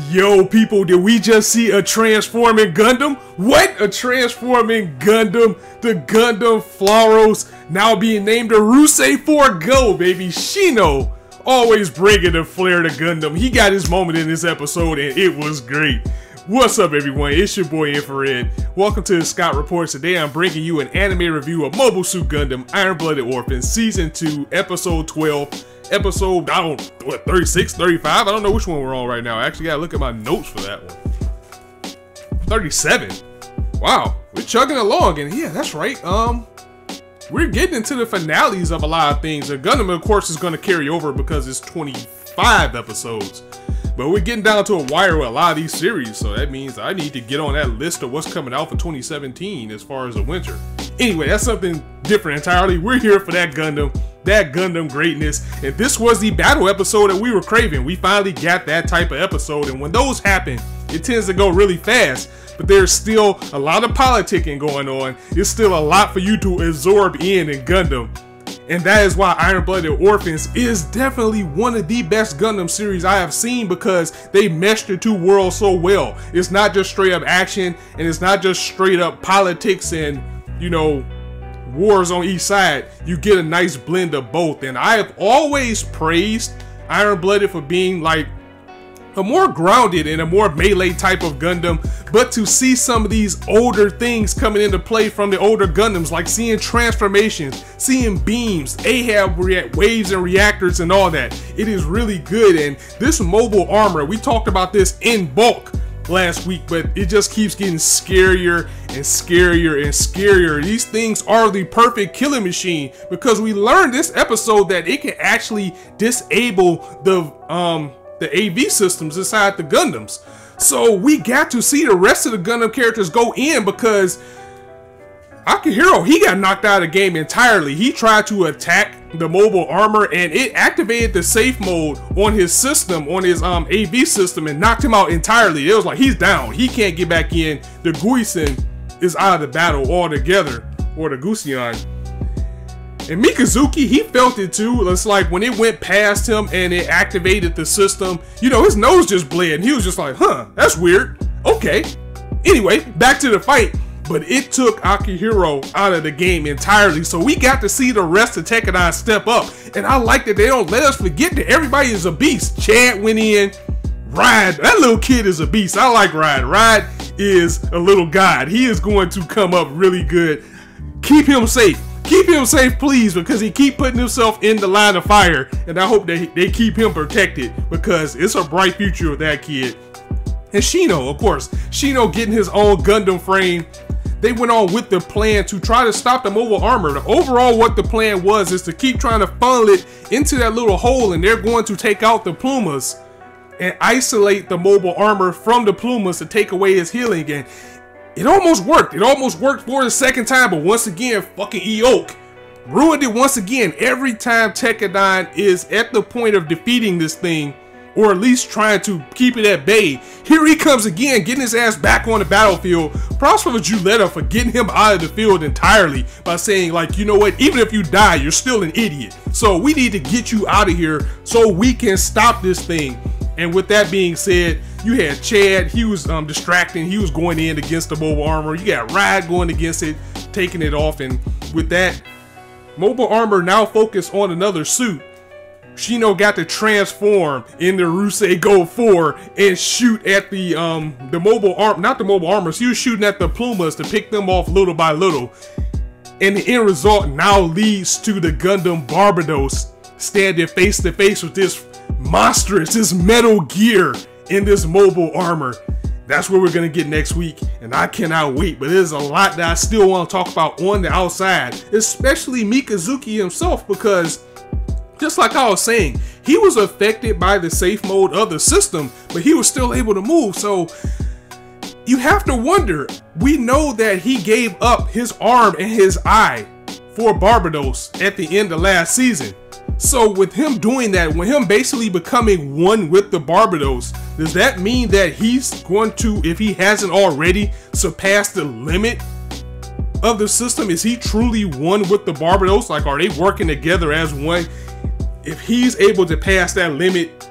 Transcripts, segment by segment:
Yo, people, did we just see a transforming Gundam? What? A transforming Gundam? The Gundam Floros now being named a Rusei 4 Go, baby. Shino always bringing the flair to Gundam. He got his moment in this episode and it was great. What's up, everyone? It's your boy Infrar-Ed. Welcome to the Scott Reports. Today I'm bringing you an anime review of Mobile Suit Gundam Iron-Blooded Orphans Season 2, Episode 12. Episode, 36, 35? I don't know which one we're on right now. I actually gotta look at my notes for that one. 37. Wow, we're chugging along, and yeah, that's right. We're getting into the finales of a lot of things. The Gundam, of course, is gonna carry over because it's 25 episodes. But we're getting down to a wire with a lot of these series, so that means I need to get on that list of what's coming out for 2017 as far as the winter. Anyway, that's something different entirely. We're here for that Gundam greatness, and this was the battle episode that we were craving. We finally got that type of episode, and when those happen, it tends to go really fast, but there's still a lot of politicking going on. It's still a lot for you to absorb in Gundam. And that is why Iron-Blooded Orphans is definitely one of the best Gundam series I have seen, because they meshed the two worlds so well. It's not just straight up action, and it's not just straight up politics and, you know, wars on each side. You get a nice blend of both. And I have always praised Iron-Blooded for being like a more grounded and a more melee type of Gundam, but to see some of these older things coming into play from the older Gundams, like seeing transformations, seeing beams, Ahab waves and reactors and all that, it is really good. And this mobile armor, we talked about this in bulk last week, but it just keeps getting scarier and scarier and scarier. These things are the perfect killing machine, because we learned this episode that it can actually disable the AV systems inside the Gundams. So we got to see the rest of the Gundam characters go in, because Akihiro, he got knocked out of the game entirely. He tried to attack the mobile armor and it activated the safe mode on his system, on his AV system, and knocked him out entirely. It was like, he's down. He can't get back in. The Guisen is out of the battle altogether, or the Gusion. And Mikazuki, he felt it too. It's like when it went past him and it activated the system, you know, his nose just bled and he was just like, huh, that's weird. Okay. Anyway, back to the fight. But it took Akihiro out of the game entirely. So we got to see the rest of Tekkadan step up. And I like that they don't let us forget that everybody is a beast. Chad went in. Ride, that little kid is a beast. I like Ride. Ride is a little god. He is going to come up really good. Keep him safe. Keep him safe, please, because he keep putting himself in the line of fire, and I hope that they keep him protected, because it's a bright future with that kid. And Shino, of course, Shino getting his own Gundam frame. They went on with the plan to try to stop the mobile armor. Overall, what the plan was is to keep trying to funnel it into that little hole, and they're going to take out the Plumas and isolate the mobile armor from the Plumas to take away his healing. And it almost worked. It almost worked for the second time, but once again, fucking Eoke ruined it once again. Every time Tekkadan is at the point of defeating this thing, or at least trying to keep it at bay, here he comes again, getting his ass back on the battlefield. Props for Juletta for getting him out of the field entirely by saying, like, you know what, even if you die, you're still an idiot. So we need to get you out of here so we can stop this thing. And with that being said, you had Chad, he was distracting, he was going in against the mobile armor. You got Ride going against it, taking it off, and with that, mobile armor now focused on another suit. Shino got to transform in the Rusei Go 4 and shoot at the mobile armor, not the mobile armor, so he was shooting at the Plumas to pick them off little by little. And the end result now leads to the Gundam Barbatos standing face to face with this monstrous, this Metal Gear in this mobile armor. That's what we're gonna get next week, and I cannot wait. But there's a lot that I still want to talk about on the outside, especially Mikazuki himself, because just like I was saying, he was affected by the safe mode of the system, but he was still able to move. So you have to wonder, we know that he gave up his arm and his eye for Barbatos at the end of last season. So with him doing that, with him basically becoming one with the Barbatos, does that mean that he's going to, if he hasn't already, surpass the limit of the system? Is he truly one with the Barbatos? Like, are they working together as one? If he's able to pass that limit,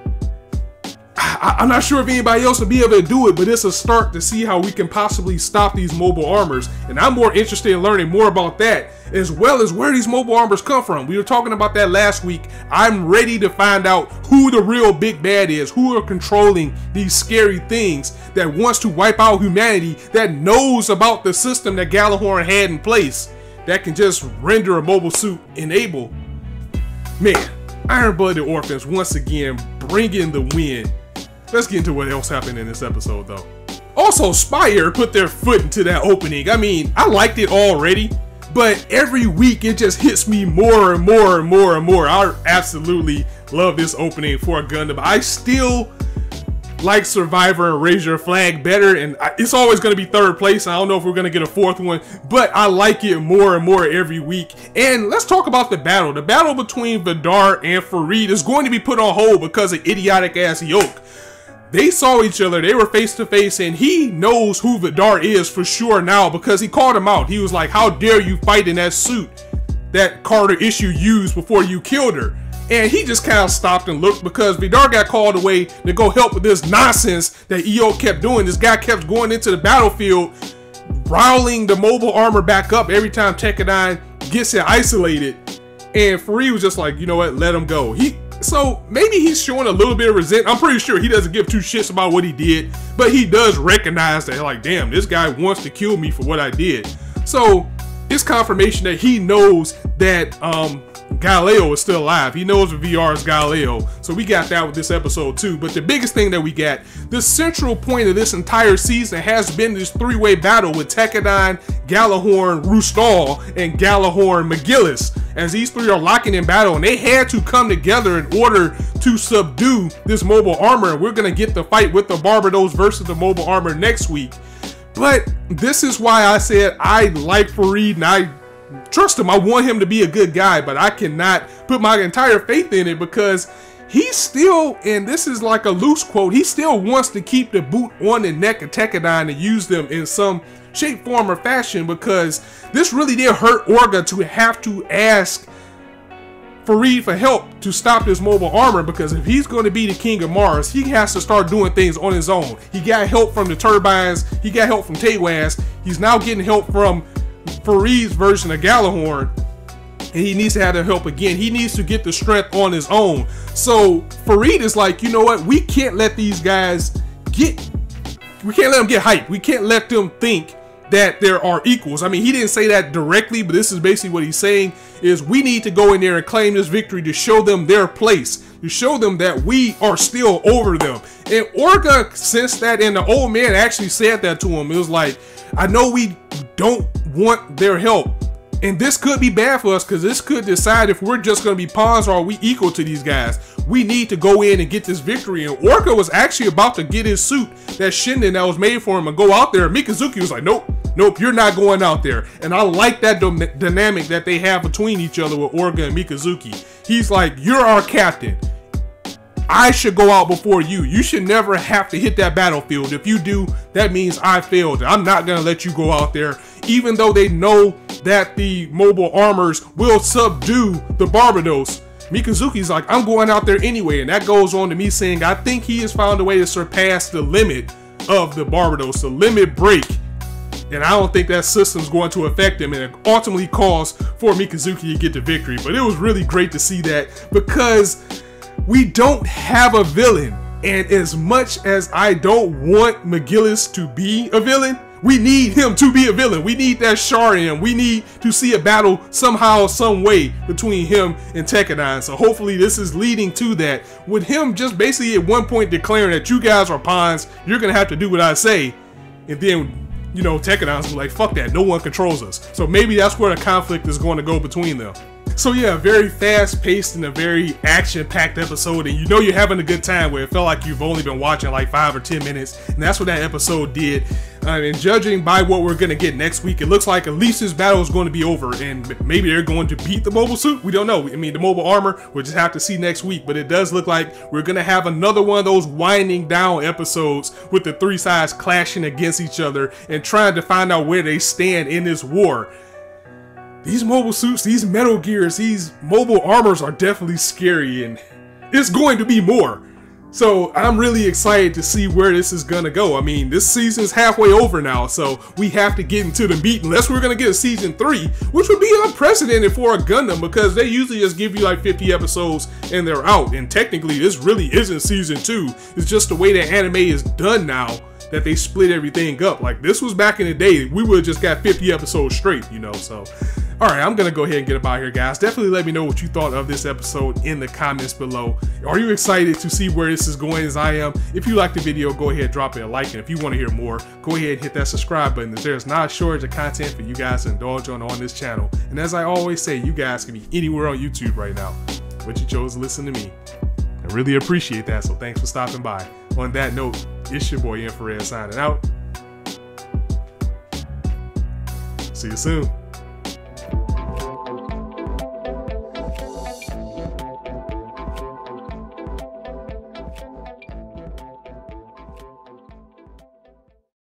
I I'm not sure if anybody else will be able to do it, but it's a start to see how we can possibly stop these mobile armors. And I'm more interested in learning more about that, as well as where these mobile armors come from. We were talking about that last week. I'm ready to find out who the real big bad is, who are controlling these scary things that wants to wipe out humanity, that knows about the system that Gjallarhorn had in place, that can just render a mobile suit enable. Man, Iron-Blooded Orphans once again bringing the win. Let's get into what else happened in this episode, though. Also, Spire put their foot into that opening. I mean, I liked it already, but every week it just hits me more and more and more and more. I absolutely love this opening for Gundam. I still like Survivor and Raise Your Flag better, and it's always going to be third place. I don't know if we're going to get a fourth one, but I like it more and more every week. And let's talk about the battle. The battle between Vidar and Fareed is going to be put on hold because of idiotic ass Yoke. They saw each other, they were face to face, and he knows who Vidar is for sure now because he called him out. He was like, how dare you fight in that suit that Carter Issue used before you killed her? And he just kind of stopped and looked because Vidar got called away to go help with this nonsense that EO kept doing. This guy kept going into the battlefield, riling the mobile armor back up every time Tekkadan gets it isolated. And Fareed was just like, you know what, let him go. So maybe he's showing a little bit of resentment. I'm pretty sure he doesn't give two shits about what he did, but he does recognize that, like, damn, this guy wants to kill me for what I did. So it's confirmation that he knows that Galileo is still alive. He knows the VR is Galileo. So we got that with this episode too. But the biggest thing that we got, the central point of this entire season has been this three-way battle with Tekkadan, Gjallarhorn, Rustal, and Gjallarhorn Miguel. As these three are locking in battle, and they had to come together in order to subdue this mobile armor. And we're gonna get the fight with the Barbatos versus the mobile armor next week. But this is why I said I like Fareed and I trust him. I want him to be a good guy, but I cannot put my entire faith in it because he still, and this is like a loose quote, he still wants to keep the boot on the neck of Tekkadan and use them in some shape, form, or fashion, because this really did hurt Orga to have to ask Fareed for help to stop this mobile armor, because if he's going to be the king of Mars, he has to start doing things on his own. He got help from the turbines, he got help from Tewaz, he's now getting help from Fareed's version of Gjallarhorn, and he needs to have the help again. He needs to get the strength on his own. So Fareed is like, you know what, we can't let these guys get hyped. We can't let them think that there are equals. I mean, he didn't say that directly, but this is basically what he's saying, is we need to go in there and claim this victory to show them their place, to show them that we are still over them. And Orga sensed that, and the old man actually said that to him. It was like, I know we don't want their help, and this could be bad for us because this could decide if we're just going to be pawns or are we equal to these guys. We need to go in and get this victory. And Orga was actually about to get his suit, that Shinden that was made for him, and go out there. Mikazuki was like, nope, you're not going out there. And I like that dynamic that they have between each other with Orga and Mikazuki. He's like, you're our captain. I should go out before you. You should never have to hit that battlefield. If you do, that means I failed. I'm not going to let you go out there, even though they know that the mobile armors will subdue the Barbatos. Mikazuki's like, I'm going out there anyway. And that goes on to me saying, I think he has found a way to surpass the limit of the Barbatos, the limit break. And I don't think that system's going to affect him, and it ultimately calls for Mikazuki to get the victory. But it was really great to see that, because we don't have a villain, and as much as I don't want McGillis to be a villain, we need him to be a villain. We need that Char in him. We need to see a battle somehow, some way between him and Tekkadan. So hopefully this is leading to that, with him just basically at one point declaring that you guys are pawns, you're gonna have to do what I say, and then, you know, Tekkadan's like, fuck that, no one controls us. So maybe that's where the conflict is going to go between them. So yeah, very fast-paced and a very action-packed episode, and you know you're having a good time where it felt like you've only been watching like 5 or 10 minutes, and that's what that episode did. And judging by what we're going to get next week, it looks like at least this battle is going to be over, and maybe they're going to beat the mobile suit. We don't know. I mean, the mobile armor, we'll just have to see next week, but it does look like we're going to have another one of those winding down episodes with the three sides clashing against each other and trying to find out where they stand in this war. These mobile suits, these Metal Gears, these mobile armors are definitely scary, and it's going to be more. So I'm really excited to see where this is gonna go. I mean, this season's halfway over now, so we have to get into the meat unless we're gonna get a season 3, which would be unprecedented for a Gundam because they usually just give you like 50 episodes and they're out. And technically, this really isn't season 2. It's just the way that anime is done now that they split everything up. Like this was back in the day, we would have just got 50 episodes straight, you know, so. All right, I'm gonna go ahead and get about here, guys. Definitely let me know what you thought of this episode in the comments below. Are you excited to see where this is going as I am? If you liked the video, go ahead and drop it a like. And if you want to hear more, go ahead and hit that subscribe button. There's not a shortage of content for you guys to indulge on this channel. And as I always say, you guys can be anywhere on YouTube right now, but you chose to listen to me. I really appreciate that, so thanks for stopping by. On that note, it's your boy Infrar-Ed signing out. See you soon.